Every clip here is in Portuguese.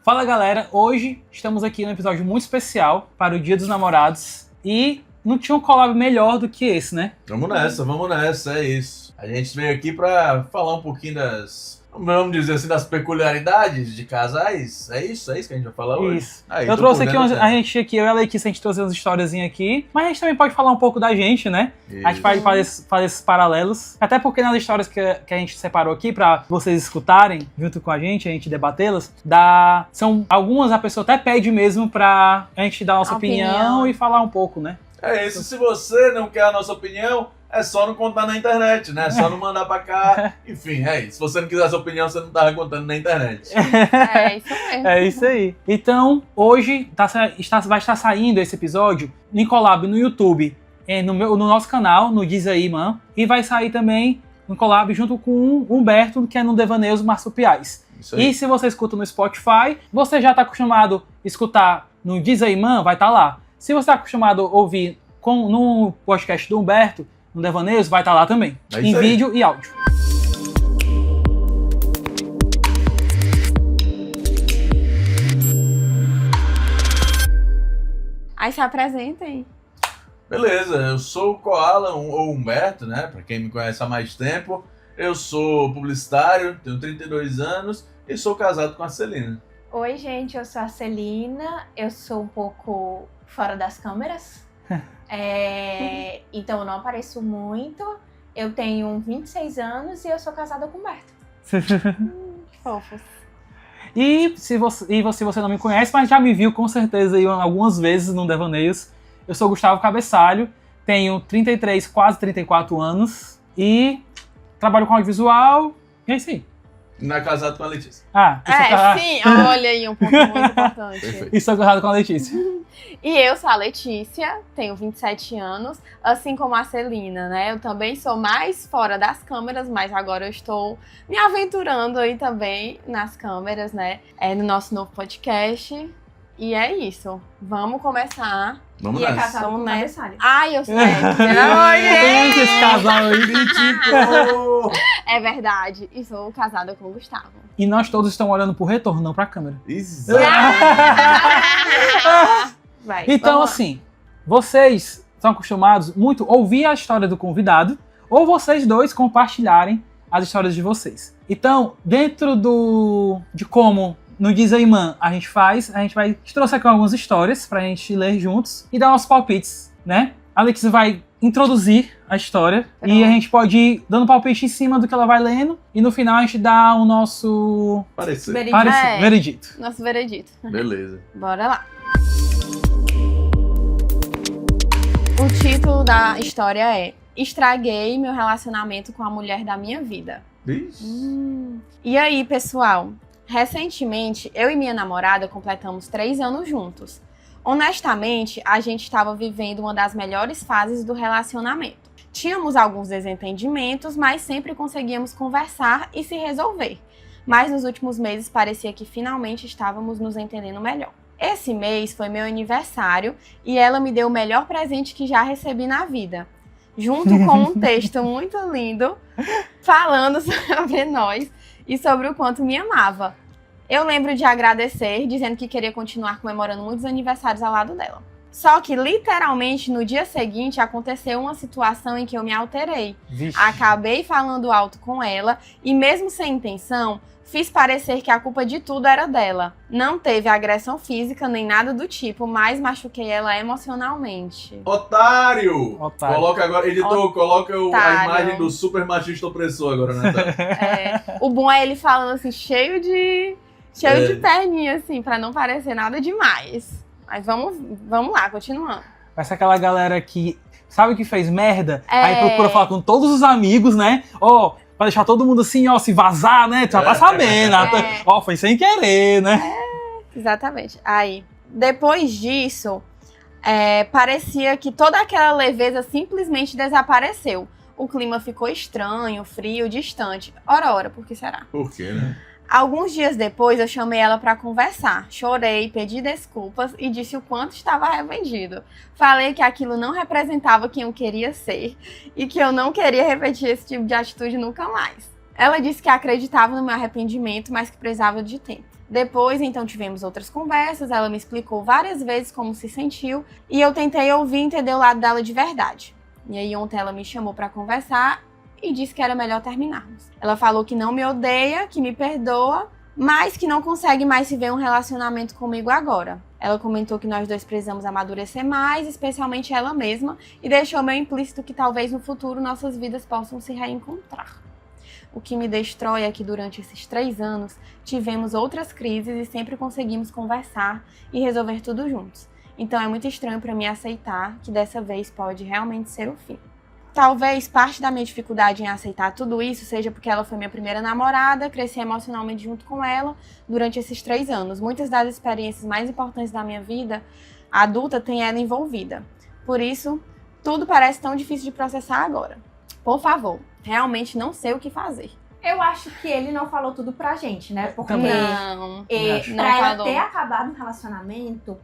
Fala galera, hoje estamos aqui num episódio muito especial para o Dia dos Namorados e não tinha um collab melhor do que esse, né? Vamos nessa, é isso. A gente veio aqui pra falar um pouquinho vamos dizer assim, das peculiaridades de casais. É isso que a gente vai falar hoje? Isso. Eu trouxe aqui, eu e a Letícia, a gente trouxe umas historiazinhas aqui, mas a gente também pode falar um pouco da gente, né? Isso. A gente pode fazer esses paralelos, até porque nas histórias que a gente separou aqui pra vocês escutarem junto com a gente debatê-las, são algumas a pessoa até pede mesmo pra a gente dar a nossa opinião e falar um pouco, né? É isso, se você não quer a nossa opinião, é só não contar na internet, né? É só não mandar pra cá. Enfim, é isso. Se você não quiser essa opinião, você não tava contando na internet. É isso mesmo. É isso aí. Então, hoje vai estar saindo esse episódio em collab no YouTube, no nosso canal, no Diz Aí, Man. E vai sair também um collab junto com o Humberto, que é no Devaneios Marsupiais. E se você escuta no Spotify, você já está acostumado a escutar no Diz Aí, Man, vai estar lá. Se você está acostumado a ouvir no podcast do Humberto, no Devaneios, vai estar lá também, em vídeo e áudio. Aí se apresentem. Beleza, eu sou o Koala, ou Humberto, né? Pra quem me conhece há mais tempo. Eu sou publicitário, tenho 32 anos e sou casado com a Celina. Oi, gente, eu sou a Celina, eu sou um pouco fora das câmeras. Então eu não apareço muito. Eu tenho 26 anos e eu sou casada com o Humberto. Que fofos. E se você não me conhece, mas já me viu com certeza aí algumas vezes no Devaneios, eu sou Gustavo Cabeçalho, tenho 33, quase 34 anos e trabalho com audiovisual e é isso aí. Não é casado com a Letícia. Sim, olha aí um ponto muito importante. Perfeito. E sou casado com a Letícia. E eu sou a Letícia, tenho 27 anos, assim como a Celina, né? Eu também sou mais fora das câmeras, mas agora eu estou me aventurando aí também nas câmeras, né? No nosso novo podcast. E é isso. Vamos começar. Vamos e nessa. é casado com o Cabeçalho. Ai, eu sei. Pelo amor de Deus. Esse casal aí. É verdade. E sou casada com o Gustavo. E nós todos estamos olhando pro retorno, não pra câmera. Exato. Vai, Então, assim, vocês estão acostumados muito a ouvir a história do convidado ou vocês dois compartilharem as histórias de vocês. Então, dentro de como no Diz Aí, Man a gente trouxe aqui algumas histórias pra gente ler juntos e dar nossos palpites, né? A Letícia vai introduzir a história e a gente pode ir dando palpite em cima do que ela vai lendo e no final a gente dá o nosso veredito. Nosso veredito. Beleza. Bora lá. O título da história é Estraguei meu relacionamento com a mulher da minha vida. E aí, pessoal? Recentemente, eu e minha namorada completamos 3 anos juntos. Honestamente, a gente estava vivendo uma das melhores fases do relacionamento. Tínhamos alguns desentendimentos, mas sempre conseguíamos conversar e se resolver. Mas nos últimos meses parecia que finalmente estávamos nos entendendo melhor. Esse mês foi meu aniversário e ela me deu o melhor presente que já recebi na vida. Junto com um texto muito lindo falando sobre nós e sobre o quanto me amava. Eu lembro de agradecer, dizendo que queria continuar comemorando muitos aniversários ao lado dela. Só que, literalmente, no dia seguinte, aconteceu uma situação em que eu me alterei. Vixe. Acabei falando alto com ela e, mesmo sem intenção, fiz parecer que a culpa de tudo era dela. Não teve agressão física nem nada do tipo, mas machuquei ela emocionalmente. Otário! Coloca agora, editor, coloca a imagem do super machista opressor agora, né? O bom é ele falando assim, cheio de perninha, assim, pra não parecer nada demais. Mas vamos lá, continuando. Vai ser aquela galera que sabe que fez merda, aí procura falar com todos os amigos, né? Pra deixar todo mundo assim, se vazar, né? Tu já tá sabendo. Foi sem querer, né? Exatamente. Aí, depois disso, parecia que toda aquela leveza simplesmente desapareceu. O clima ficou estranho, frio, distante. Ora, por que será? Por quê, né? Alguns dias depois, eu chamei ela pra conversar. Chorei, pedi desculpas e disse o quanto estava arrependido. Falei que aquilo não representava quem eu queria ser e que eu não queria repetir esse tipo de atitude nunca mais. Ela disse que acreditava no meu arrependimento, mas que precisava de tempo. Depois, então, tivemos outras conversas, ela me explicou várias vezes como se sentiu e eu tentei ouvir e entender o lado dela de verdade. E aí ontem ela me chamou pra conversar e disse que era melhor terminarmos. Ela falou que não me odeia, que me perdoa, mas que não consegue mais se ver um relacionamento comigo agora. Ela comentou que nós dois precisamos amadurecer mais, especialmente ela mesma, e deixou meio implícito que talvez no futuro nossas vidas possam se reencontrar. O que me destrói é que durante esses 3 anos tivemos outras crises e sempre conseguimos conversar e resolver tudo juntos. Então é muito estranho para mim aceitar que dessa vez pode realmente ser o fim. Talvez parte da minha dificuldade em aceitar tudo isso seja porque ela foi minha primeira namorada, cresci emocionalmente junto com ela durante esses 3 anos. Muitas das experiências mais importantes da minha vida adulta têm ela envolvida. Por isso, tudo parece tão difícil de processar agora. Por favor, realmente não sei o que fazer. Eu acho que ele não falou tudo pra gente, né? Porque Não pra ela falou. ter acabado um relacionamento,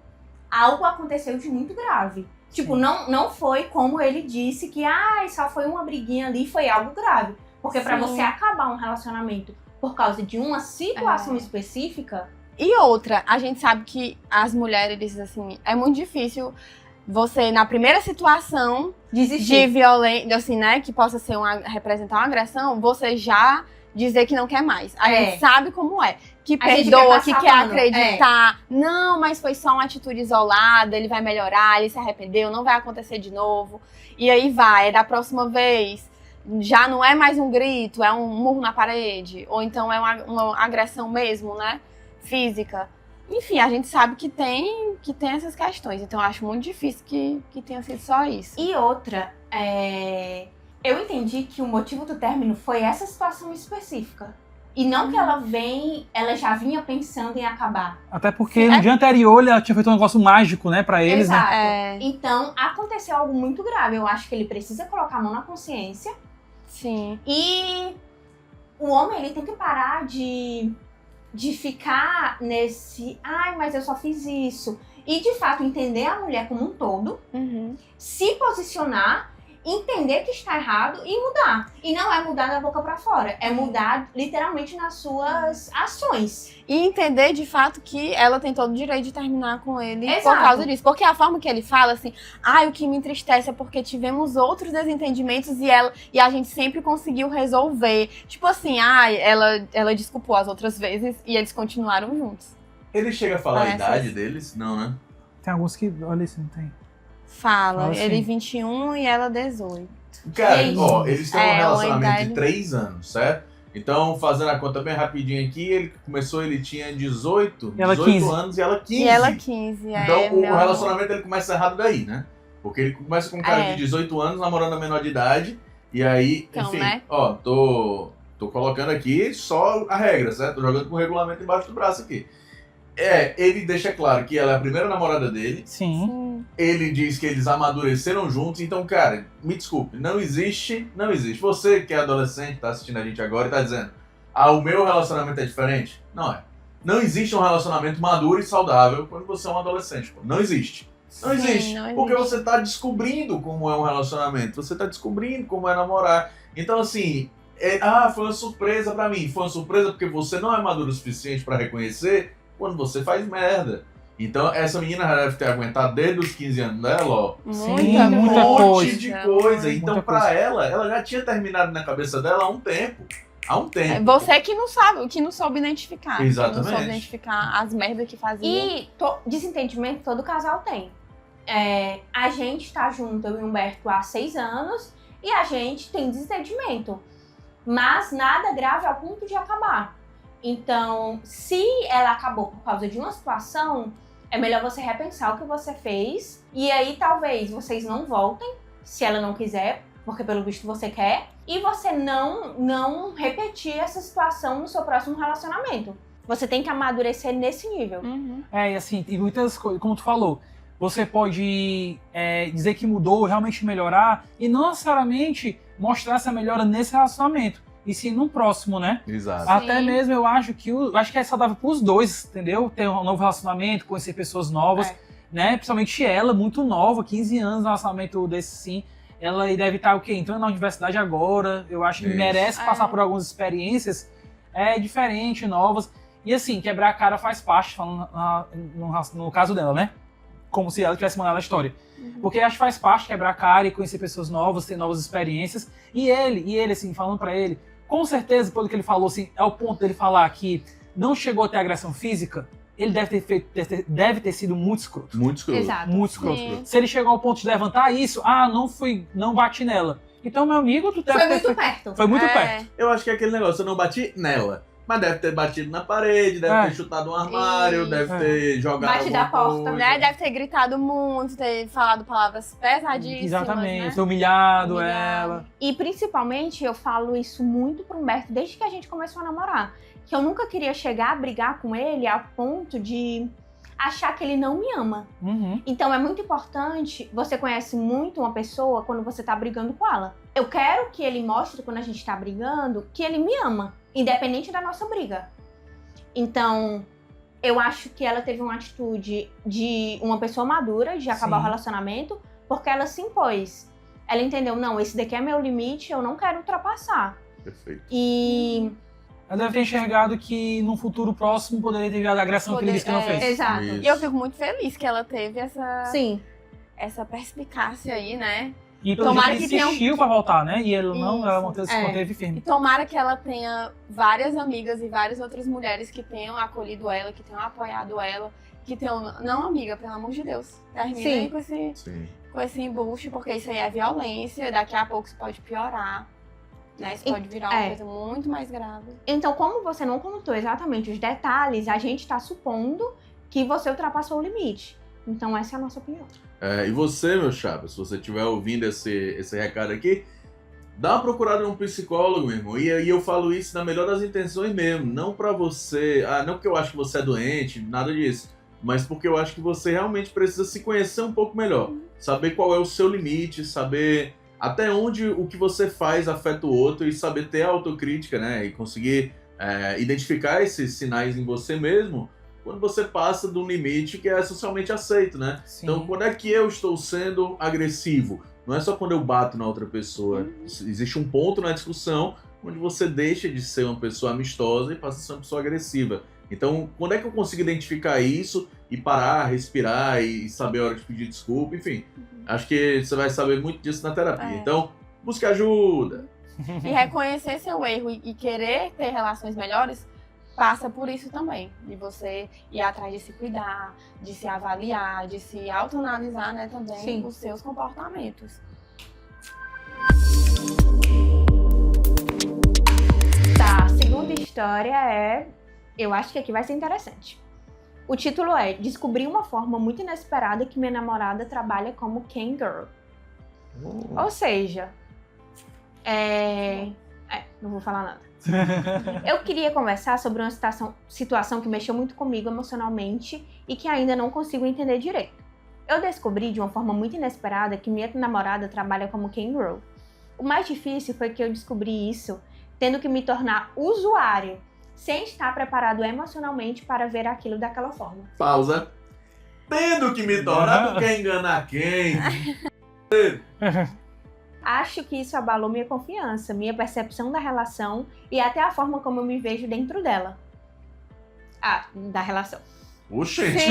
algo aconteceu de muito grave. Tipo, não foi como ele disse que só foi uma briguinha ali, foi algo grave. Porque pra Sim. você acabar um relacionamento por causa de uma situação específica... E outra, a gente sabe que as mulheres, assim, é muito difícil você, na primeira situação de Desistir. violência, assim, né, que possa ser representar uma agressão, você já dizer que não quer mais. A gente sabe como é. Que A gente perdoa, quer que passar quer pano. acreditar. Não, mas foi só uma atitude isolada, ele vai melhorar, ele se arrependeu, não vai acontecer de novo. E aí vai, é da próxima vez. Já não é mais um grito, é um murro na parede. Ou então é uma agressão mesmo, né? Física. Enfim, a gente sabe que tem essas questões. Então eu acho muito difícil que tenha sido só isso. E outra, eu entendi que o motivo do término foi essa situação específica. E não que ela já vinha pensando em acabar. Até porque no dia anterior ela tinha feito um negócio mágico, né, pra eles, Exato. né? Então, aconteceu algo muito grave. Eu acho que ele precisa colocar a mão na consciência. Sim. E o homem, ele tem que parar de ficar nesse... mas eu só fiz isso. E, de fato, entender a mulher como um todo. Uhum. Se posicionar, entender que está errado e mudar. E não é mudar da boca pra fora, é mudar literalmente nas suas ações. E entender de fato que ela tem todo o direito de terminar com ele por Exato. causa disso. Porque a forma que ele fala assim, o que me entristece é porque tivemos outros desentendimentos e a gente sempre conseguiu resolver. Tipo assim, ela desculpou as outras vezes e eles continuaram juntos. Ele chega a falar a Essas- idade deles? Não, né? Tem alguns que, olha isso, não tem. Fala, Fala assim. ele 21 e ela 18. Cara, Gente, ó, eles têm um uma relacionamento idade- de 3 anos, certo? Então, fazendo a conta bem rapidinho aqui, ele tinha 18 E ela 18 15. anos e ela 15. E ela 15. Então, meu o relacionamento ele começa errado daí, né? Porque ele começa com um cara de 18 anos, namorando a menor de idade, e aí, Então, enfim, né? ó, tô colocando aqui só a regra, certo? Tô jogando com o regulamento embaixo do braço aqui. Ele deixa claro que ela é a primeira namorada dele, Sim. Sim. ele diz que eles amadureceram juntos, então, cara, me desculpe, não existe. Você que é adolescente, tá assistindo a gente agora e tá dizendo, o meu relacionamento é diferente? Não é. Não existe um relacionamento maduro e saudável quando você é um adolescente, pô. Não existe. Não Sim, existe. não Porque existe. você tá descobrindo como é um relacionamento, você tá descobrindo como é namorar. Então, assim, foi uma surpresa pra mim. Foi uma surpresa porque você não é maduro o suficiente pra reconhecer quando você faz merda. Então, essa menina já deve ter aguentado desde os 15 anos dela, ó, Sim, muita um monte coisa. de coisa. Então, Muita pra coisa. ela já tinha terminado na cabeça dela há um tempo. Você que não sabe, que não soube identificar. Exatamente. Que não soube identificar as merdas que fazia. E desentendimento todo casal tem. A gente tá junto, eu e o Humberto, há 6 anos, e a gente tem desentendimento. Mas nada grave ao ponto de acabar. Então, se ela acabou por causa de uma situação, é melhor você repensar o que você fez. E aí, talvez, vocês não voltem, se ela não quiser, porque pelo visto você quer. E você não repetir essa situação no seu próximo relacionamento. Você tem que amadurecer nesse nível. Uhum. E assim, tem muitas coisas, como tu falou, você pode dizer que mudou, realmente melhorar, e não necessariamente mostrar essa melhora nesse relacionamento, e sim no próximo, né? Exato. Até mesmo eu acho que é saudável pros dois, entendeu? Ter um novo relacionamento, conhecer pessoas novas, né? Principalmente ela, muito nova, 15 anos, um relacionamento desse sim. Ela deve estar o quê? Entrando na universidade agora. Eu acho que Isso. merece passar por algumas experiências diferentes, novas. E assim, quebrar a cara faz parte, falando no caso dela, né? Como se ela tivesse mandado a história. Porque acho que faz parte quebrar a cara e conhecer pessoas novas, ter novas experiências. E ele assim, falando pra ele, com certeza, pelo que ele falou, assim, é o ponto dele falar que não chegou a ter agressão física, ele deve ter sido muito escroto. Muito escroto. Exato. Muito escroto. Sim. Se ele chegou ao ponto de levantar isso, não bati nela. Então, meu amigo, tu deve Foi ter muito perto. Foi muito perto. Eu acho que é aquele negócio, eu não bati nela. Mas deve ter batido na parede, deve ter chutado um armário, Isso. deve ter jogado Bate da alguma porta, coisa. Né? Deve ter gritado muito, ter falado palavras pesadíssimas. Exatamente, Né? ter humilhado Humilhado. ela. E principalmente eu falo isso muito pro Humberto desde que a gente começou a namorar. Que eu nunca queria chegar a brigar com ele a ponto de achar que ele não me ama. Uhum. Então é muito importante, você conhece muito uma pessoa quando você tá brigando com ela. Eu quero que ele mostre quando a gente tá brigando que ele me ama, independente da nossa briga. Então, eu acho que ela teve uma atitude de uma pessoa madura, de acabar Sim. o relacionamento, porque ela se impôs. Ela entendeu, não, esse daqui é meu limite, eu não quero ultrapassar. Perfeito. E... Ela deve ter enxergado que num futuro próximo poderia ter virado a agressão que ele disse que não fez. Exato. Isso. E eu fico muito feliz que ela teve Sim. essa perspicácia aí, né? E pelo Tomara jeito que ele tenham- insistiu pra voltar, né? E ele não, ela Isso. se manteve E firme. tomara que ela tenha várias amigas e várias outras mulheres que tenham acolhido ela, que tenham apoiado ela, que tenham... Não, amiga, pelo amor de Deus. Termina Sim. aí Sim. com esse embuste, porque isso aí é violência, daqui a pouco isso pode piorar, né? Isso pode virar uma coisa muito mais grave. Então, como você não contou exatamente os detalhes, a gente tá supondo que você ultrapassou o limite. Então, essa é a nossa opinião. E você, meu chapa, se você estiver ouvindo esse recado aqui, dá uma procurada num psicólogo, meu irmão. E eu falo isso na melhor das intenções mesmo. Não pra você... não porque eu acho que você é doente, nada disso. Mas porque eu acho que você realmente precisa se conhecer um pouco melhor. Saber qual é o seu limite, saber até onde o que você faz afeta o outro e saber ter autocrítica, né? E conseguir identificar esses sinais em você mesmo quando você passa de um limite que é socialmente aceito, né? Sim. Então, quando é que eu estou sendo agressivo? Não é só quando eu bato na outra pessoa. Existe um ponto na discussão onde você deixa de ser uma pessoa amistosa e passa a ser uma pessoa agressiva. Então, quando é que eu consigo identificar isso e parar, respirar e saber a hora de pedir desculpa? Enfim, acho que você vai saber muito disso na terapia. Então, busque ajuda. E reconhecer seu erro e querer ter relações melhores passa por isso também. De você ir atrás de se cuidar, de se avaliar, de se autoanalisar, né, também Sim. os seus comportamentos. Tá, a segunda história é... Eu acho que aqui vai ser interessante. O título é Descobri uma forma muito inesperada que minha namorada trabalha como Ken Girl. Ou seja... não vou falar nada. Eu queria conversar sobre uma situação que mexeu muito comigo emocionalmente e que ainda não consigo entender direito. Eu descobri de uma forma muito inesperada que minha namorada trabalha como Ken Girl. O mais difícil foi que eu descobri isso tendo que me tornar usuário, sem estar preparado emocionalmente para ver aquilo daquela forma. Pausa. Tendo que me tornar, tu quer enganar quem? Acho que isso abalou minha confiança, minha percepção da relação e até a forma como eu me vejo dentro dela. Da relação. Oxente.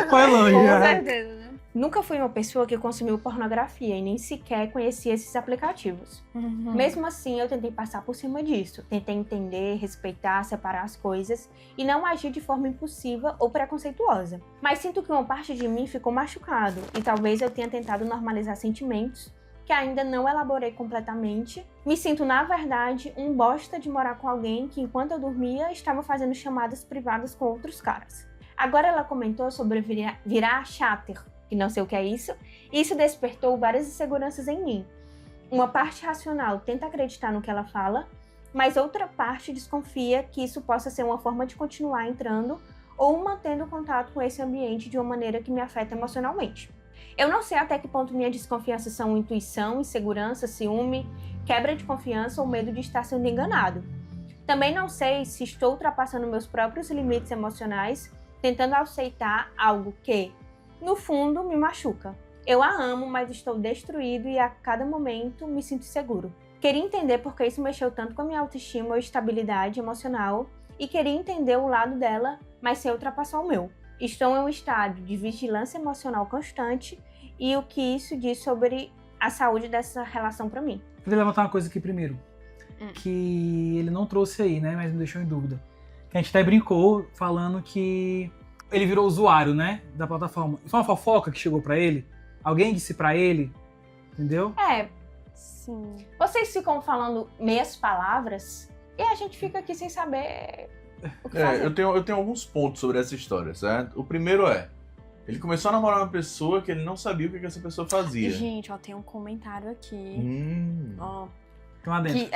Foi longe. Com né? certeza, né? Nunca fui uma pessoa que consumiu pornografia e nem sequer conhecia esses aplicativos. Mesmo assim, eu tentei passar por cima disso. Tentei entender, respeitar, separar as coisas e não agir de forma impulsiva ou preconceituosa. Mas sinto que uma parte de mim ficou machucado e talvez eu tenha tentado normalizar sentimentos que ainda não elaborei completamente. Me sinto, na verdade, um bosta de morar com alguém que, enquanto eu dormia, estava fazendo chamadas privadas com outros caras. Agora ela comentou sobre virar chatter, que não sei o que é isso, e isso despertou várias inseguranças em mim. Uma parte racional tenta acreditar no que ela fala, mas outra parte desconfia que isso possa ser uma forma de continuar entrando ou mantendo contato com esse ambiente de uma maneira que me afeta emocionalmente. Eu não sei até que ponto minha desconfiança são intuição, insegurança, ciúme, quebra de confiança ou medo de estar sendo enganado. Também não sei se estou ultrapassando meus próprios limites emocionais, tentando aceitar algo que, no fundo, me machuca. Eu a amo, mas estou destruído e a cada momento me sinto inseguro. queria entender por que isso mexeu tanto com a minha autoestima ou estabilidade emocional e queria entender o lado dela, mas sem ultrapassar o meu. Estou em um estado de vigilância emocional constante e o que isso diz sobre a saúde dessa relação pra mim. Queria levantar uma coisa aqui primeiro, que ele não trouxe aí, né, mas me deixou em dúvida. Que a gente até brincou falando que ele virou usuário, né, da plataforma. Foi uma fofoca que chegou pra ele? Alguém disse pra ele? Entendeu? Sim. Vocês ficam falando meias palavras e a gente fica aqui sem saber o que fazer. Eu tenho alguns pontos sobre essa história, certo? O primeiro ele começou a namorar uma pessoa que ele não sabia o que essa pessoa fazia. Gente, ó, tem um comentário aqui. Ó, Tem lá dentro.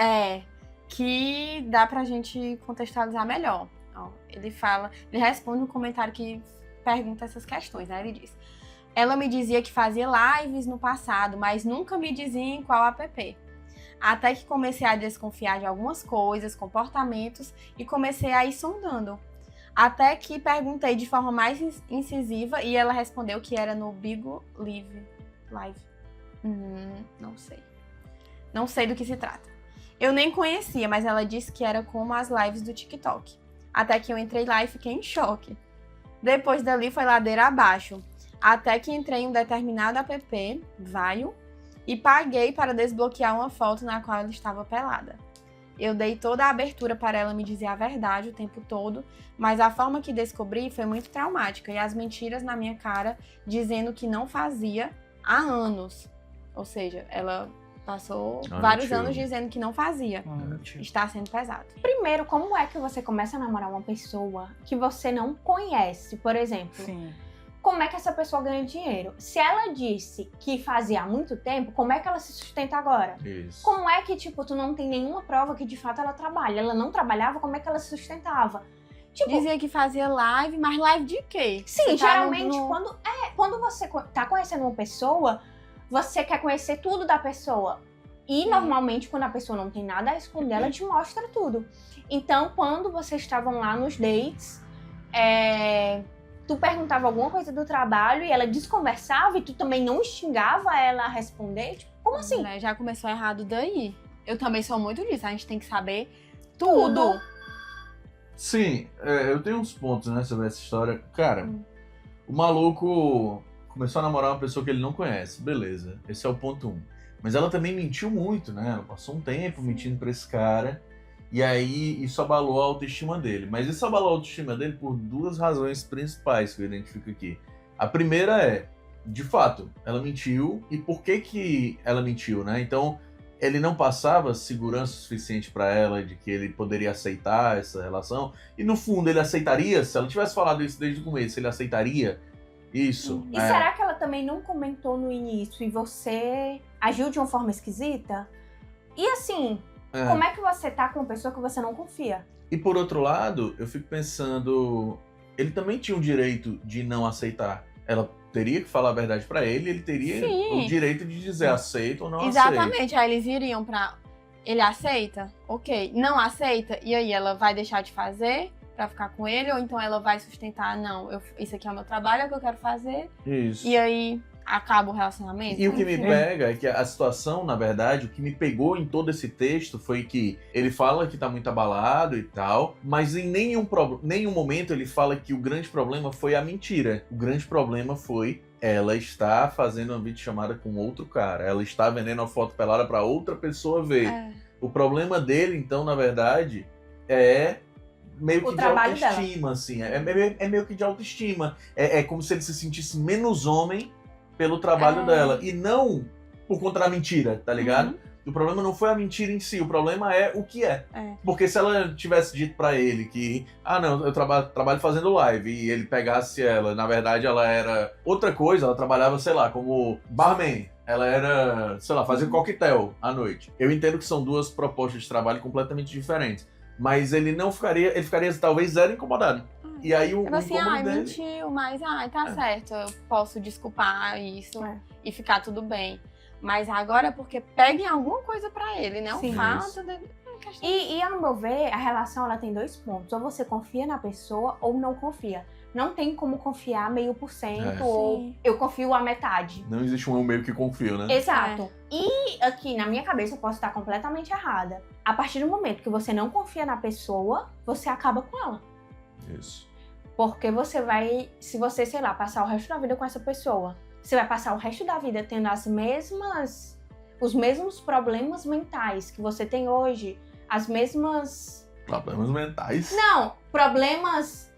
que dá pra gente contextualizar melhor. Ó, ele responde um comentário que pergunta essas questões, né? Ele diz: ela me dizia que fazia lives no passado, mas nunca me dizia em qual app. Até que comecei a desconfiar de algumas coisas, comportamentos, e comecei a ir sondando. Até que perguntei de forma mais incisiva e ela respondeu que era no Bigo Live. Não sei. Não sei do que se trata. Eu nem conhecia, mas ela disse que era como as lives do TikTok. Até que eu entrei lá e fiquei em choque. Depois dali foi ladeira abaixo. Até que entrei em um determinado app, Vaio, e paguei para desbloquear uma foto na qual ela estava pelada. Eu dei toda a abertura para ela me dizer a verdade o tempo todo, mas a forma que descobri foi muito traumática e as mentiras na minha cara dizendo que não fazia há anos. Ou seja, ela passou vários anos dizendo que não fazia. Está sendo pesado. Primeiro, como é que você começa a namorar uma pessoa que você não conhece, por exemplo? Sim. Como é que essa pessoa ganha dinheiro? Se ela disse que fazia há muito tempo, como é que ela se sustenta agora? Isso. Como é que, tipo, tu não tem nenhuma prova que de fato ela trabalha? Ela não trabalhava, como é que ela se sustentava? Tipo, dizia que fazia live, mas live de quê? Sim, geralmente quando você tá conhecendo uma pessoa, você quer conhecer tudo da pessoa. E normalmente quando a pessoa não tem nada a esconder, ela te mostra tudo. Então, quando vocês estavam lá nos dates, tu perguntava alguma coisa do trabalho e ela desconversava e tu também não instigava ela a responder? Tipo, como assim? Já começou errado daí. Eu também sou muito disso, a gente tem que saber tudo. Sim, eu tenho uns pontos, né, sobre essa história. Cara, o maluco começou a namorar uma pessoa que ele não conhece, beleza, esse é o ponto 1. Mas ela também mentiu muito, né, ela passou um tempo mentindo pra esse cara. E aí, isso abalou a autoestima dele. Mas isso abalou a autoestima dele por duas razões principais que eu identifico aqui. A primeira de fato, ela mentiu. E por que ela mentiu, né? Então, ele não passava segurança suficiente pra ela de que ele poderia aceitar essa relação. E no fundo, ele aceitaria? Se ela tivesse falado isso desde o começo, ele aceitaria isso? E será que ela também não comentou no início e você agiu de uma forma esquisita? E assim... Como é que você tá com uma pessoa que você não confia? E por outro lado, eu fico pensando, ele também tinha o direito de não aceitar. Ela teria que falar a verdade pra ele, ele teria o direito de dizer aceito ou não aceito. Exatamente, aí eles iriam pra... Ele aceita? Ok. Não aceita? E aí ela vai deixar de fazer pra ficar com ele? Ou então ela vai sustentar, não, isso aqui é o meu trabalho, é o que eu quero fazer. Isso. E aí... acaba o relacionamento. E o que me pega é que a situação, na verdade, o que me pegou em todo esse texto foi que ele fala que tá muito abalado e tal, mas em nenhum momento ele fala que o grande problema foi a mentira. O grande problema foi ela estar fazendo uma videochamada com outro cara. Ela está vendendo uma foto pelada pra outra pessoa ver. O problema dele, então, na verdade, é meio que de autoestima, assim. É meio que de autoestima. É como se ele se sentisse menos homem pelo trabalho dela, e não por conta da mentira, tá ligado? O problema não foi a mentira em si, o problema é o que é. Porque se ela tivesse dito pra ele que, não, eu trabalho fazendo live, e ele pegasse ela, na verdade ela era outra coisa, ela trabalhava, sei lá, como barman, ela era, sei lá, fazia coquetel à noite. Eu entendo que são duas propostas de trabalho completamente diferentes, mas ele ficaria talvez zero incomodado. E aí o assim, incômodo dele... mentiu, mas tá certo, eu posso desculpar isso e ficar tudo bem. Mas agora é porque peguem alguma coisa pra ele, né? O fato dele... questão. E ao meu ver, a relação ela tem 2 pontos. Ou você confia na pessoa ou não confia. Não tem como confiar 0,5% ou Sim. eu confio a metade. Não existe um eu meio que confio, né? Exato. E aqui, na minha cabeça, eu posso estar completamente errada. A partir do momento que você não confia na pessoa, você acaba com ela. Isso. Porque você vai, se você, sei lá, passar o resto da vida com essa pessoa, você vai passar o resto da vida tendo os mesmos problemas mentais que você tem hoje, as mesmas... Problemas mentais. Não, problemas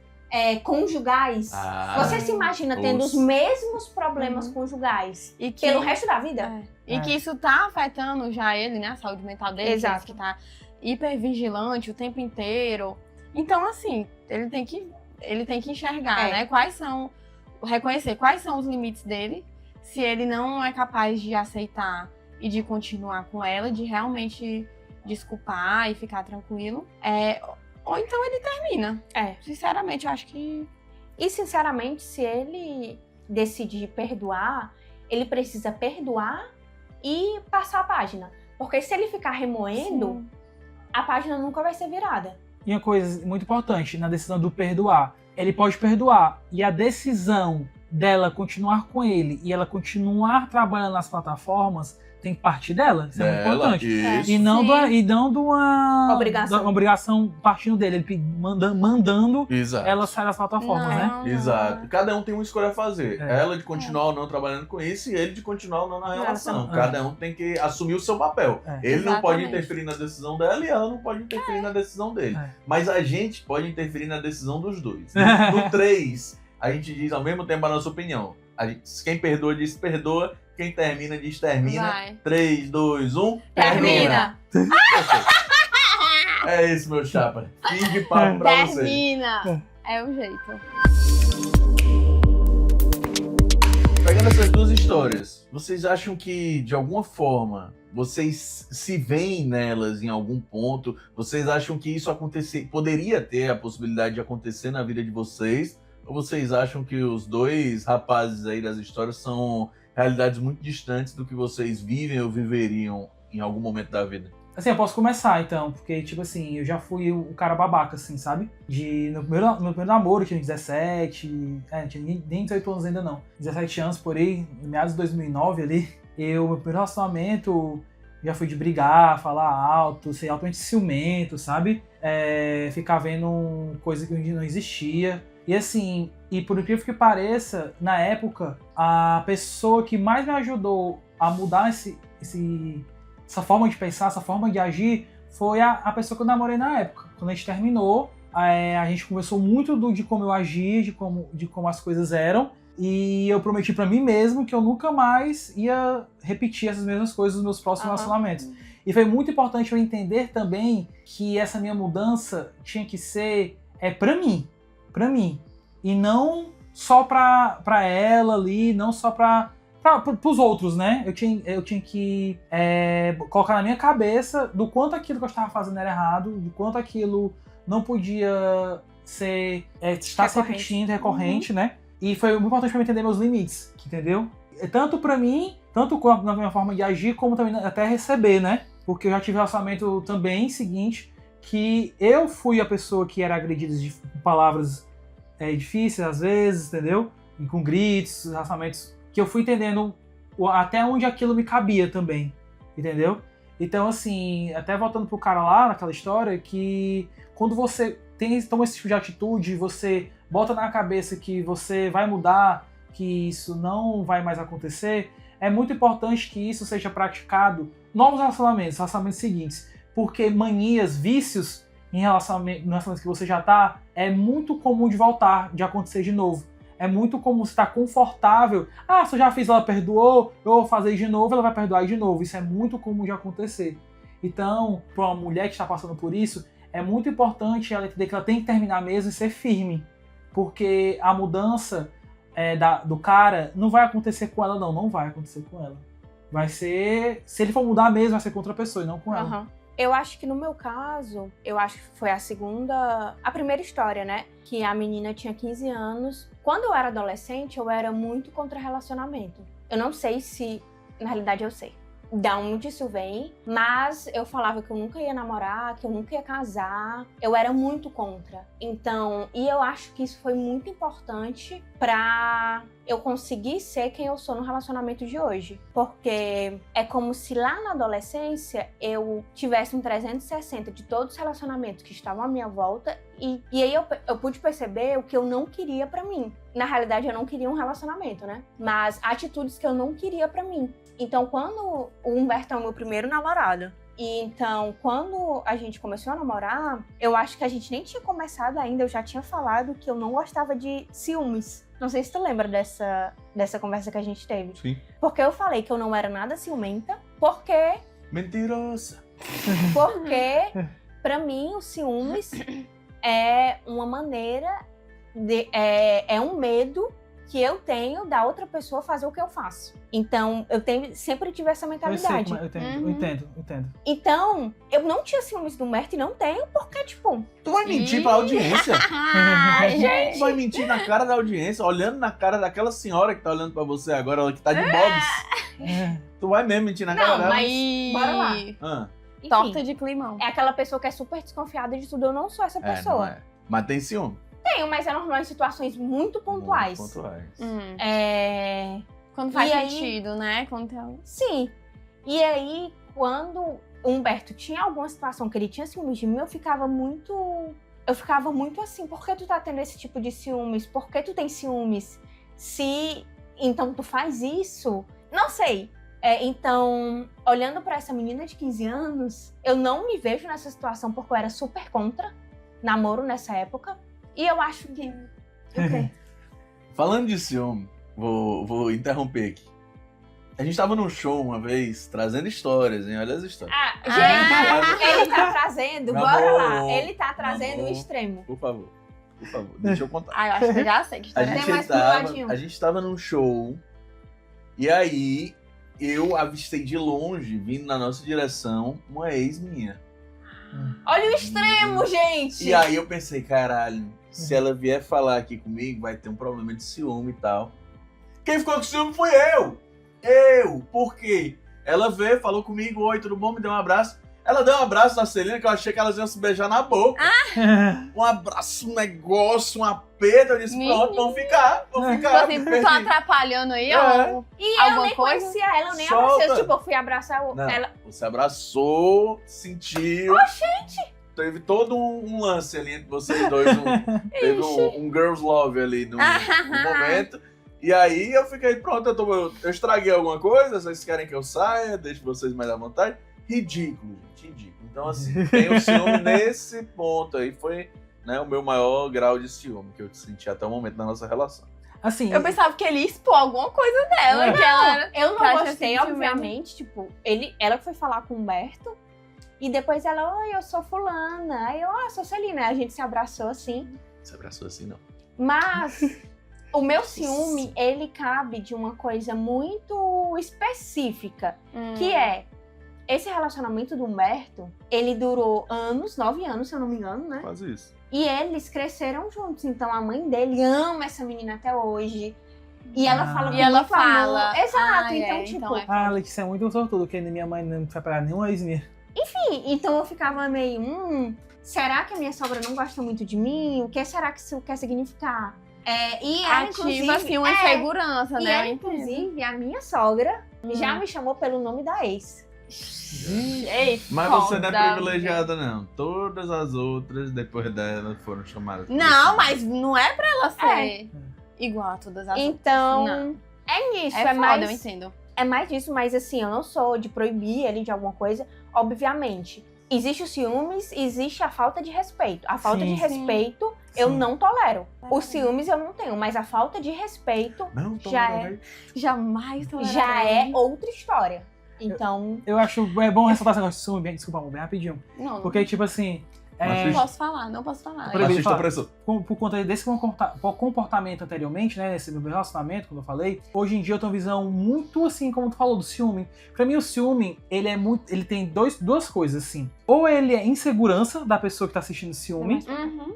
conjugais. Você se imagina tendo os mesmos problemas conjugais E que, pelo resto da vida? E que isso tá afetando já ele, né? A saúde mental dele. Exato. Que tá hipervigilante o tempo inteiro. Então, assim, ele tem que enxergar, né? Reconhecer quais são os limites dele. Se ele não é capaz de aceitar e de continuar com ela, de realmente desculpar e ficar tranquilo. Ou então ele termina. Sinceramente, eu acho que... E, sinceramente, se ele decidir perdoar, ele precisa perdoar e passar a página. Porque se ele ficar remoendo, a página nunca vai ser virada. E uma coisa muito importante na decisão do perdoar. Ele pode perdoar e a decisão dela continuar com ele e ela continuar trabalhando nas plataformas tem que partir dela. Isso é muito importante. Isso. E não de uma Obrigação. obrigação partindo dele, ele mandando Exato. ela sair das plataformas, né? Exato. Cada um tem uma escolha a fazer. É. Ela de continuar ou não trabalhando com isso e ele de continuar ou não na relação. É. Cada um tem que assumir o seu papel. É. Ele não pode Exatamente. interferir na decisão dela e ela não pode interferir na decisão dele. É. Mas a gente pode interferir na decisão dos dois. No 3, a gente diz ao mesmo tempo a nossa opinião. Quem perdoa diz perdoa, quem termina diz termina. Vai. 3, 2, 1, Termina! É isso, meu chapa. Fim de papo pra você. Termina! É o jeito. Pegando essas duas histórias, vocês acham que, de alguma forma, vocês se veem nelas em algum ponto? Vocês acham que isso poderia ter a possibilidade de acontecer na vida de vocês? Ou vocês acham que os dois rapazes aí das histórias são realidades muito distantes do que vocês vivem ou viveriam em algum momento da vida? Assim, eu posso começar, então, porque, tipo assim, eu já fui o cara babaca, assim, sabe? No meu primeiro namoro, eu tinha 17, não tinha nem 18 anos ainda não. 17 anos, por aí, em meados de 2009 ali, meu primeiro relacionamento já foi de brigar, falar alto, ser altamente ciumento, sabe? Ficar vendo coisa que não existia. E assim, por incrível que pareça, na época, a pessoa que mais me ajudou a mudar essa forma de pensar, essa forma de agir, foi a pessoa que eu namorei na época. Quando a gente terminou, a gente conversou muito de como eu agia, de como as coisas eram. E eu prometi pra mim mesmo que eu nunca mais ia repetir essas mesmas coisas nos meus próximos relacionamentos. E foi muito importante eu entender também que essa minha mudança tinha que ser pra mim. E não só pra ela ali, não só pros outros, né? Eu tinha que colocar na minha cabeça do quanto aquilo que eu estava fazendo era errado, do quanto aquilo não podia estar se repetindo, recorrente, né? E foi muito importante pra eu entender meus limites, entendeu? Tanto pra mim, tanto na minha forma de agir, como também até receber, né? Porque eu já tive relacionamento também seguinte, que eu fui a pessoa que era agredida de palavras difíceis às vezes, entendeu? E com gritos, relacionamentos que eu fui entendendo até onde aquilo me cabia também, entendeu? Então, assim, até voltando pro cara lá, naquela história, que quando você toma esse tipo de atitude, você bota na cabeça que você vai mudar, que isso não vai mais acontecer, é muito importante que isso seja praticado novos relacionamentos seguintes, porque manias, vícios no relacionamento que você já tá, é muito comum de acontecer de novo. É muito comum você estar confortável. Se eu já fiz, ela perdoou, eu vou fazer de novo, ela vai perdoar de novo. Isso é muito comum de acontecer. Então, para uma mulher que está passando por isso, é muito importante ela entender que ela tem que terminar mesmo e ser firme. Porque a mudança do cara não vai acontecer com ela, não vai acontecer com ela. Vai ser, se ele for mudar mesmo, vai ser com outra pessoa e não com ela. Eu acho que no meu caso, que foi a primeira história, né? Que a menina tinha 15 anos. Quando eu era adolescente, eu era muito contra relacionamento. Eu não sei se, na realidade eu sei. Da onde isso vem, mas eu falava que eu nunca ia namorar, que eu nunca ia casar. Eu era muito contra. Então, e eu acho que isso foi muito importante pra eu conseguir ser quem eu sou no relacionamento de hoje. Porque é como se lá na adolescência eu tivesse um 360 de todos os relacionamentos que estavam à minha volta e aí eu pude perceber o que eu não queria pra mim. Na realidade, eu não queria um relacionamento, né? Mas atitudes que eu não queria pra mim. Então, quando o Humberto é o meu primeiro namorado, e então, quando a gente começou a namorar, eu acho que a gente nem tinha começado ainda, eu já tinha falado que eu não gostava de ciúmes. Não sei se tu lembra dessa conversa que a gente teve. Sim. Porque eu falei que eu não era nada ciumenta, porque Mentirosa. pra mim, o ciúmes é uma maneira é um medo que eu tenho da outra pessoa fazer o que eu faço. Então, sempre tive essa mentalidade. Eu entendo. Então, eu não tinha ciúmes do Humberto e não tenho, porque, tipo... Tu vai mentir pra audiência? Ai, gente! Tu vai mentir na cara da audiência, olhando na cara daquela senhora que tá olhando pra você agora, ela que tá de bobs. Tu vai mesmo mentir na cara Não, dela? mas... Bora lá. Ah, Enfim, Torta de climão. é aquela pessoa que é super desconfiada de tudo. Eu não sou essa não pessoa. é. Mas tem ciúme. Tenho, mas é normal em situações muito pontuais. Muito pontuais. Quando faz E aí- sentido, né? Quando tem... Sim. E aí, quando o Humberto tinha alguma situação que ele tinha ciúmes de mim, eu ficava muito assim, por que tu tá tendo esse tipo de ciúmes? Por que tu tem ciúmes? Se então tu faz isso? Não sei. Então, olhando pra essa menina de 15 anos, eu não me vejo nessa situação porque eu era super contra namoro nessa época. E eu acho que... O quê? Falando de ciúme, vou interromper aqui. A gente tava num show uma vez, trazendo histórias, hein? Olha as histórias. Gente, ele tá trazendo, Meu bora amor, lá. Ele tá trazendo meu o amor. extremo. Por favor, deixa eu contar. Ah, eu acho que eu já sei que A história Tem gente, mais pro ladinho. a gente tava num show, e aí eu avistei de longe, vindo na nossa direção, uma ex minha. Olha o extremo, gente! E aí eu pensei, caralho, se ela vier falar aqui comigo, vai ter um problema de ciúme e tal. Quem ficou com ciúme foi eu! Por quê? Ela veio, falou comigo, oi, tudo bom? Me deu um abraço. Ela deu um abraço na Celina, que eu achei que elas iam se beijar na boca. Um abraço, um negócio, um aperto. Eu disse, pronto, vamos ficar. Assim, tô atrapalhando aí, ó. E eu Alguma nem coisa? conhecia ela, eu nem Solta. abracei. Tipo, eu fui abraçar Não, ela. você abraçou, sentiu. Gente! Teve todo um lance ali entre vocês dois. Teve um girls love ali no momento. E aí eu fiquei, pronto, eu estraguei alguma coisa, vocês querem que eu saia, deixo vocês mais à vontade. Ridículo, gente, ridículo. Então, assim, tem o ciúme nesse ponto aí, foi, né, o meu maior grau de ciúme que eu senti até o momento da nossa relação. Assim, Eu pensava que ele ia expor alguma coisa dela, que ela era... Eu não Pra gostei, gente obviamente, tipo, ela foi falar com o Humberto, e depois ela, oi, eu sou fulana, aí eu, sou Celina, aí a gente se abraçou assim, Você abraçou assim, não? mas o meu ciúme, ele cabe de uma coisa muito específica, que é, esse relacionamento do Humberto, ele durou 9 anos, se eu não me engano, né? Quase isso. E eles cresceram juntos, então a mãe dele ama essa menina até hoje. E ela fala com E ela muito amor. fala. Exato, Ah, então, é, tipo... então é. a Alex é muito sortudo, porque minha mãe não vai pegar nenhuma ex minha. Enfim, então eu ficava meio, será que a minha sogra não gosta muito de mim? O que será que isso quer significar? E ela, Ativa, assim, uma insegurança, e né? ela, Eu entendo. inclusive, a minha sogra já me chamou pelo nome da ex. Ei, Mas você não é foda. privilegiada, não. Todas as outras, depois dela, foram chamadas. Não, mas não é pra ela ser igual a todas as outras. Então, Não. é nisso, É é foda, mais... eu entendo. É mais disso, mas assim, eu não sou de proibir ele de alguma coisa, obviamente. Existe o ciúmes, existe a falta de respeito. A falta Sim. de respeito eu Sim. não tolero. Os ciúmes eu não tenho, mas a falta de respeito Não, Jamais já é outra história. Então, Eu acho bom ressaltar esse negócio de ciúme, desculpa, amor, bem rapidinho. Não, Porque, tipo assim, não posso falar, não posso falar. Por Machista falar. opressor. por conta desse comportamento anteriormente, né, nesse meu relacionamento, como eu falei, hoje em dia eu tenho uma visão muito assim, como tu falou, do ciúme. Pra mim, o ciúme, ele tem duas coisas, assim. Ou ele é insegurança da pessoa que tá assistindo ciúme, Uhum.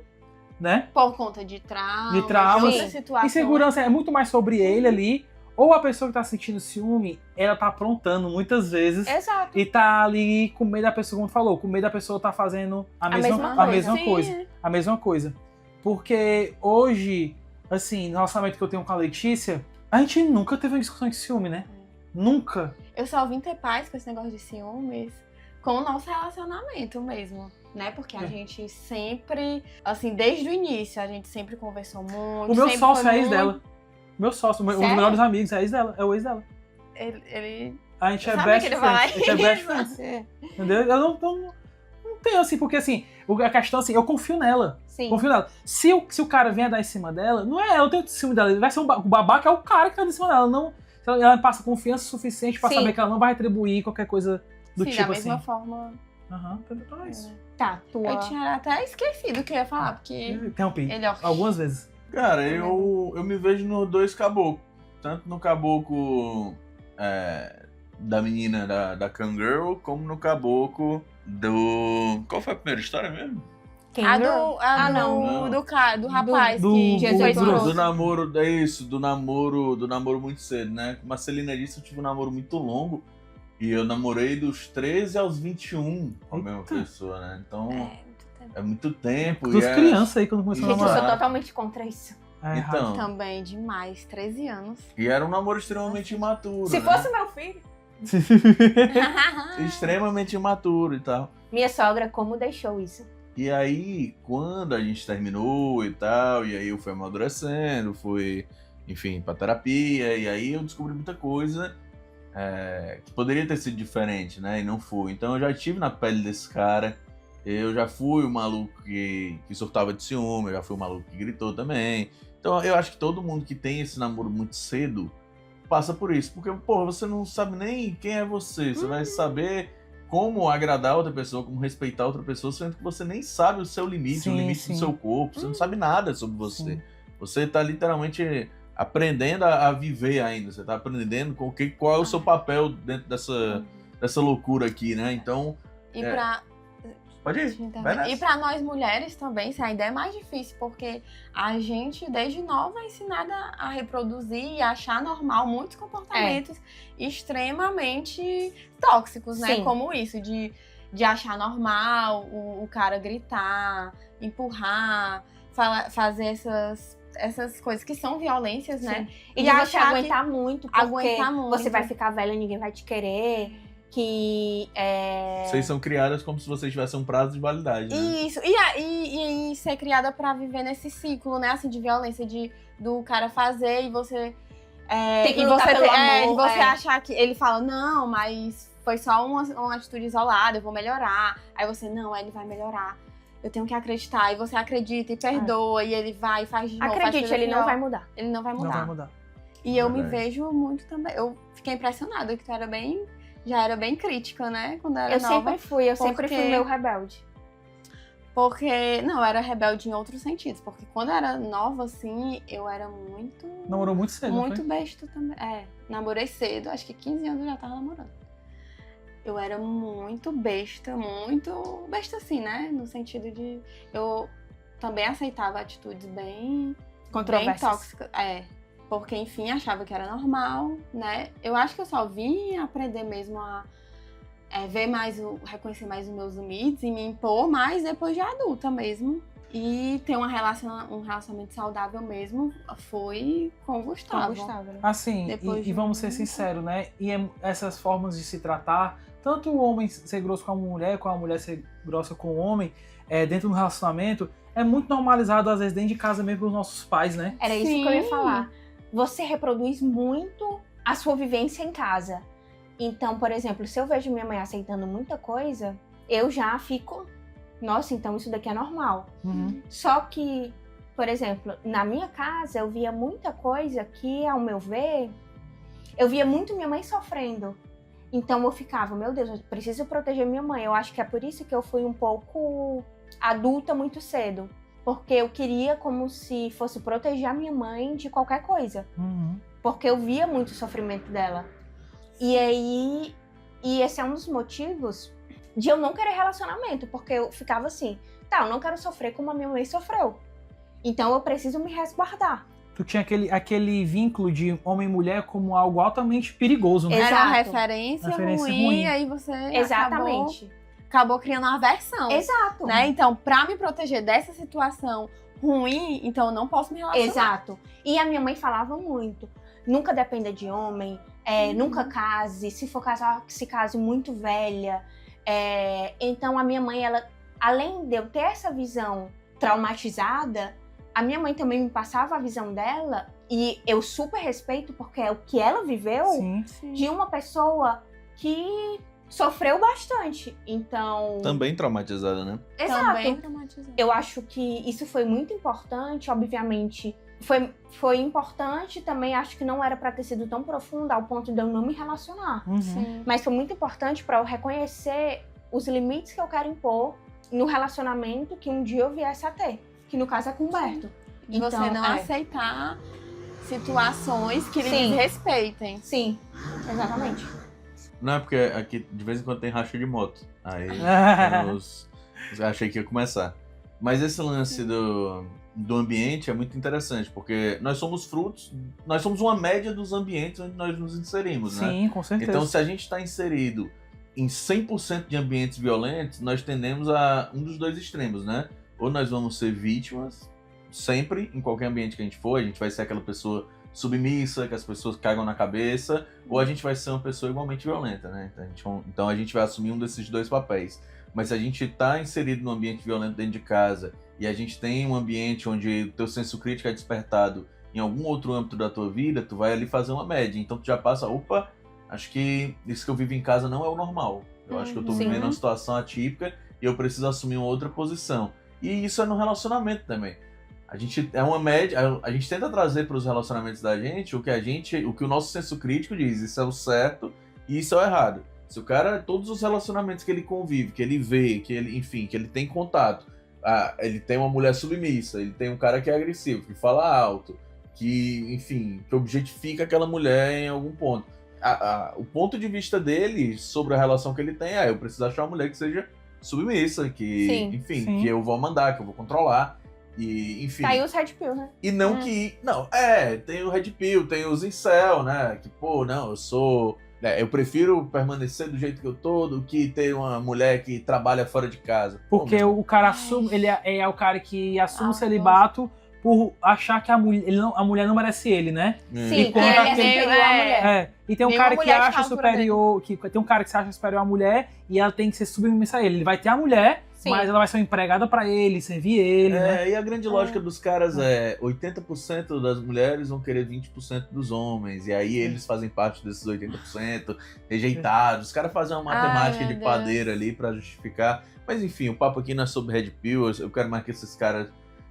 né? Por conta de traumas, De traumas. outras situações. Insegurança é muito mais sobre ele ali, Ou a pessoa que tá sentindo ciúme, ela tá aprontando muitas vezes. Exato. E tá ali com medo da pessoa, como falou, com medo da pessoa tá fazendo a mesma coisa. Sim. A mesma coisa. Porque hoje, assim, no relacionamento que eu tenho com a Letícia, a gente nunca teve uma discussão de ciúme, né? Nunca. Eu só vim ter paz com esse negócio de ciúmes com o nosso relacionamento mesmo, né? Porque a gente sempre, assim, desde o início, a gente sempre conversou muito. O meu sempre sócio foi é ex muito- dela. Meu sócio, um dos Sério? melhores amigos, é ex dela, é o ex dela. Ele A gente é sabe best que ele friends. vai. A gente é best friends. É. Entendeu? Eu não tenho assim, porque assim, a questão assim, eu confio nela. Sim. Confio nela. Se o cara vier dar em cima dela, não é ela, eu tenho ciúme dela. Vai ser o babaca é o cara que tá em cima dela. Não, ela passa confiança suficiente pra Sim. saber que ela não vai retribuir qualquer coisa do Sim, tipo da mesma assim. forma. Aham, então é isso. Tá, tua. Eu tinha até esquecido o que eu ia falar, porque Interrompi. ele ó, Algumas vezes. Cara, eu me vejo nos dois caboclos. Tanto no caboclo da menina da Kangirl, como no caboclo do... Qual foi a primeira história mesmo? do cara, do rapaz Do- que do- 18 do- anos. Do namoro, é isso, do namoro muito cedo, né? Como a Celina disse, eu tive um namoro muito longo. E eu namorei dos 13 aos 21 com a mesma Eita. pessoa, né? Então, Muito tempo. é muito tempo. Dos e é- crianças aí quando começou a Gente, eu namorar. sou totalmente contra isso. É errado. Então, Também demais, 13 anos. e era um namoro extremamente imaturo, Se né? fosse meu filho. Extremamente imaturo e tal. Minha sogra, como deixou isso? E aí, quando a gente terminou e tal, e aí eu fui amadurecendo, fui, enfim, pra terapia, e aí eu descobri muita coisa que poderia ter sido diferente, né? E não foi. Então eu já estive na pele desse cara, eu já fui o maluco que surtava de ciúme, eu já fui o maluco que gritou também. Então eu acho que todo mundo que tem esse namoro muito cedo passa por isso. Porque, porra, você não sabe nem quem é você, você vai saber como agradar outra pessoa, como respeitar outra pessoa, sendo que você nem sabe o seu limite, Sim, o limite sim. do seu corpo, você não sabe nada sobre você. Sim. Você tá literalmente aprendendo a viver ainda, você tá aprendendo qual é o seu papel dentro dessa loucura aqui, né? Então, E pra. pode ir, vai nessa. E pra nós mulheres também, isso ainda é mais difícil, porque a gente, desde nova, é ensinada a reproduzir e achar normal muitos comportamentos extremamente tóxicos, né? Sim. Como isso, de achar normal o cara gritar, empurrar, fazer essas coisas que são violências, né? E E de você achar que- aguentar muito, porque aguentar muito. você vai ficar velha e ninguém vai te querer. Que Vocês são criadas como se vocês tivessem um prazo de validade, né? Isso, e ser criada pra viver nesse ciclo, né, assim, de violência, do cara fazer e você... Tem que e lutar você pelo de amor, você achar que... Ele fala, não, mas foi só uma atitude isolada, eu vou melhorar. Aí você, não, ele vai melhorar. Eu tenho que acreditar. E você acredita e perdoa, e ele vai e faz de novo. faz acredite, coisa ele não pior. vai mudar. Ele não vai Não mudar. vai mudar. E eu me Verdade. vejo muito também. Eu fiquei impressionada que tu era bem... Já era bem crítica, né? Quando eu era Eu nova. sempre fui, eu sempre porque- fui meio rebelde. Porque, não, eu era rebelde em outros sentidos. Porque quando eu era nova, assim, eu era muito... Namorou muito cedo, não muito foi? besta também. Namorei cedo. Acho que 15 anos eu já tava namorando. Eu era muito besta assim, né? No sentido de... Eu também aceitava atitudes bem Controversas. tóxicas. Porque, enfim, achava que era normal, né? Eu acho que eu só vim aprender mesmo a ver mais, reconhecer mais os meus limites e me impor mais depois de adulta mesmo. E ter um relacionamento saudável mesmo foi com o Gustavo. Assim, Depois e vamos ser de- sinceros, né? E essas formas de se tratar, tanto o homem ser grosso com a mulher ser grossa com o homem, dentro do relacionamento, é muito normalizado, às vezes, dentro de casa mesmo, pelos nossos pais, né? Era isso que eu ia Sim. falar. Você reproduz muito a sua vivência em casa. Então, por exemplo, se eu vejo minha mãe aceitando muita coisa, eu já fico, nossa, então isso daqui é normal. Uhum. Só que, por exemplo, na minha casa eu via muita coisa que, ao meu ver, eu via muito minha mãe sofrendo. Então eu ficava, meu Deus, eu preciso proteger minha mãe. Eu acho que é por isso que eu fui um pouco adulta muito cedo. Porque eu queria como se fosse proteger a minha mãe de qualquer coisa. Uhum. Porque eu via muito o sofrimento dela. E esse é um dos motivos de eu não querer relacionamento. Porque eu ficava assim, tá, eu não quero sofrer como a minha mãe sofreu. Então eu preciso me resguardar. tu tinha aquele vínculo de homem e mulher como algo altamente perigoso, né? Era uma Exato. referência Referência ruim, ruim. aí você Exatamente. acabou criando uma aversão. Exato. Né? Então, pra me proteger dessa situação ruim, então eu não posso me relacionar. Exato. E a minha mãe falava muito. Nunca dependa de homem, nunca case, se for casar, se case muito velha. Então a minha mãe, ela, além de eu ter essa visão traumatizada, a minha mãe também me passava a visão dela, e eu super respeito, porque é o que ela viveu Sim. de uma pessoa que sofreu bastante. Então. Também traumatizada, né? Exato. Também traumatizante. Eu acho que isso foi muito importante, obviamente. Foi importante também, acho que não era pra ter sido tão profundo ao ponto de eu não me relacionar. Uhum. Sim. Mas foi muito importante pra eu reconhecer os limites que eu quero impor no relacionamento que um dia eu viesse a ter. Que no caso é com o Humberto. De você Então, não aceitar situações que Sim. lhes respeitem. Sim, exatamente. Não, é porque aqui de vez em quando tem racha de moto. Aí achei que ia começar. Mas esse lance do ambiente é muito interessante, porque nós somos frutos, nós somos uma média dos ambientes onde nós nos inserimos, né? Sim, com certeza. Então, se a gente está inserido em 100% de ambientes violentos, nós tendemos a um dos dois extremos, né? Ou nós vamos ser vítimas, sempre, em qualquer ambiente que a gente for, a gente vai ser aquela pessoa submissa, que as pessoas cagam na cabeça, ou a gente vai ser uma pessoa igualmente violenta, né? Então a gente vai assumir um desses dois papéis. Mas se a gente está inserido num ambiente violento dentro de casa, e a gente tem um ambiente onde o teu senso crítico é despertado em algum outro âmbito da tua vida, tu vai ali fazer uma média. Então tu já passa, opa, acho que isso que eu vivo em casa não é o normal. Eu acho que eu tô Sim. vivendo uma situação atípica e eu preciso assumir uma outra posição. E isso é no relacionamento também. A gente é uma média, a gente tenta trazer para os relacionamentos da gente o que o nosso senso crítico diz, isso é o certo e isso é o errado. Se o cara, todos os relacionamentos que ele convive, que ele vê, que ele, enfim, que ele tem contato, ele tem uma mulher submissa, ele tem um cara que é agressivo, que fala alto, que, enfim, que objetifica aquela mulher em algum ponto. O ponto de vista dele sobre a relação que ele tem eu preciso achar uma mulher que seja submissa, que, Sim. enfim, Sim. que eu vou mandar, que eu vou controlar. E, enfim. Tá aí os Red Pill, né? E não que. Não, tem o Red Pill, tem os incel, né? Que, pô, não, eu sou. Eu prefiro permanecer do jeito que eu tô do que ter uma mulher que trabalha fora de casa. Porque Pô, o cara assume, ele é o cara que assume o Nossa. celibato por achar que a mulher não merece ele, né? Sim, E que quando ele é aquele- superior à mulher. E tem um Nenhuma cara que mulher está acha à altura superior, tem um cara que se acha superior à mulher e ela tem que ser submissa a ele. Ele vai ter a mulher, Sim. mas ela vai ser uma empregada pra ele, servir ele, né? E a grande lógica dos caras é 80% das mulheres vão querer 20% dos homens. E aí eles fazem parte desses 80% rejeitados. Os caras fazem uma matemática Ai, de meu Deus. padeira ali pra justificar. Mas enfim, o papo aqui não é sobre Red Pill. Eu quero mais que esses caras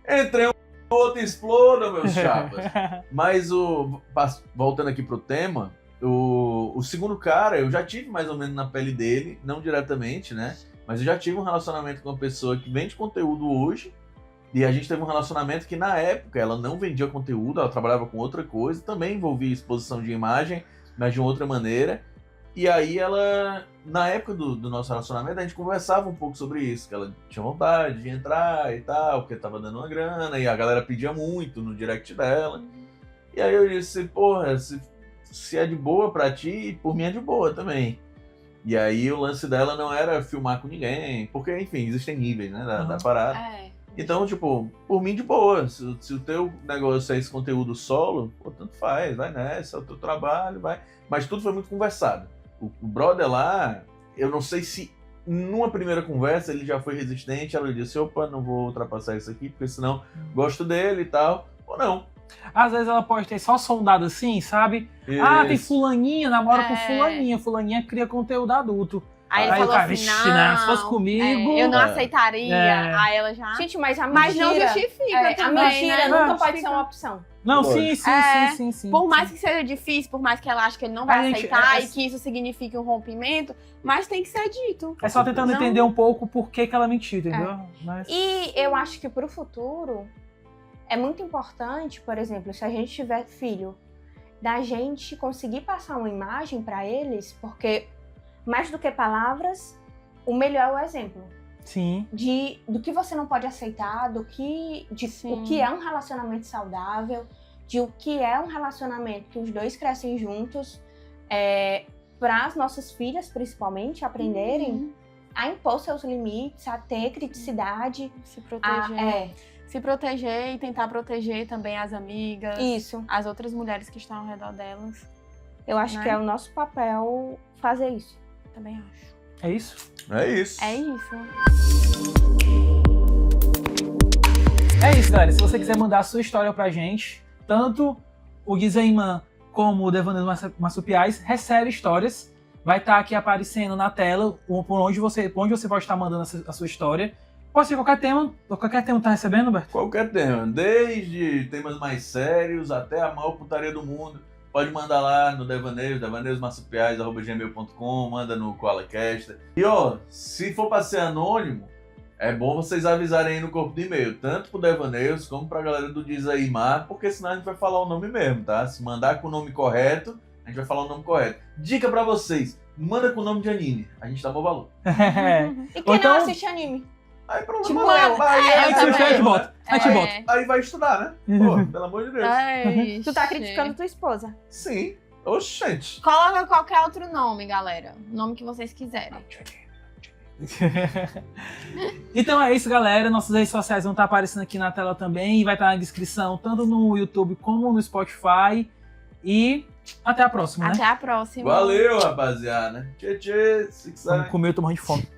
entrem um outro e explodam, meus chapas. Mas voltando aqui pro tema, o segundo cara, eu já tive mais ou menos na pele dele, não diretamente, né? Mas eu já tive um relacionamento com uma pessoa que vende conteúdo hoje. E a gente teve um relacionamento que na época ela não vendia conteúdo, ela trabalhava com outra coisa, também envolvia exposição de imagem, mas de uma outra maneira. E aí ela, na época do nosso relacionamento, a gente conversava um pouco sobre isso, que ela tinha vontade de entrar e tal, porque tava dando uma grana, e a galera pedia muito no direct dela. E aí eu disse, porra, se é de boa pra ti, por mim é de boa também. E aí o lance dela não era filmar com ninguém, porque, enfim, existem níveis, né, da parada. Então, tipo, por mim de boa, se o teu negócio é esse conteúdo solo, pô, tanto faz, vai nessa, é o teu trabalho, vai. Mas tudo foi muito conversado. O brother lá, eu não sei se numa primeira conversa ele já foi resistente, ela disse, opa, não vou ultrapassar isso aqui, porque senão gosto dele e tal, ou não. Às vezes ela pode ter só soldado assim, sabe? Tem fulaninha, namora com fulaninha cria conteúdo adulto. Aí ele Aí o falou cara, assim, vixe, né? Se fosse não, comigo... eu não aceitaria. É. Aí ela já... Gente, mas a Mas não mentira... justifica a também, mentira né? nunca Não pode ser justifica. uma opção. Não, Lógico. sim. Por mais que seja difícil, por mais que ela ache que ele não vai A gente- aceitar e que isso signifique um rompimento, mas tem que ser dito. É só tentando Não. entender um pouco por que ela mentiu, entendeu? Mas... E eu acho que pro futuro é muito importante, por exemplo, se a gente tiver filho, da gente conseguir passar uma imagem pra eles, porque mais do que palavras, o melhor é o exemplo. Sim. Do que você não pode aceitar, o que é um relacionamento saudável, de o que é um relacionamento que os dois crescem juntos, para as nossas filhas, principalmente, aprenderem a impor seus limites, a ter criticidade. Se proteger. Se proteger e tentar proteger também as amigas. Isso. As outras mulheres que estão ao redor delas. Eu acho Né? que é o nosso papel fazer isso. Também acho. É isso? É isso. É isso. É isso, galera. Se você quiser mandar a sua história pra gente, tanto o Guizeiman como o Devaneios Marsupiais recebe histórias. Vai estar aqui aparecendo na tela por onde você pode estar mandando a sua história. Pode ser qualquer tema. Qualquer tema tá recebendo, Berto? Qualquer tema, desde temas mais sérios até a maior putaria do mundo. Pode mandar lá no devaneiomarsupiais@gmail.com, manda no KoalaCast. E ó, se for pra ser anônimo, é bom vocês avisarem aí no corpo do e-mail, tanto pro Devaneios como pra galera do Diz Aí Mar, porque senão a gente vai falar o nome mesmo, tá? Se mandar com o nome correto, a gente vai falar o nome correto. Dica pra vocês, manda com o nome de anime, a gente dá bom valor. E quem então- não assiste anime? Aí problema Tipo, não, eu a gente bota. Aí vai estudar, né? Pô, pelo amor de Deus. Ai, Tu tá criticando tua esposa. Sim. Oxente. Coloca qualquer outro nome, galera. O nome que vocês quiserem. Então é isso, galera. Nossas redes sociais vão estar aparecendo aqui na tela também. E vai estar na descrição, tanto no YouTube como no Spotify. E até a próxima, Até né? a próxima. Valeu, rapaziada. Tchê, tchê. Se quiser. Vamos comer, eu tô morrendo de fome.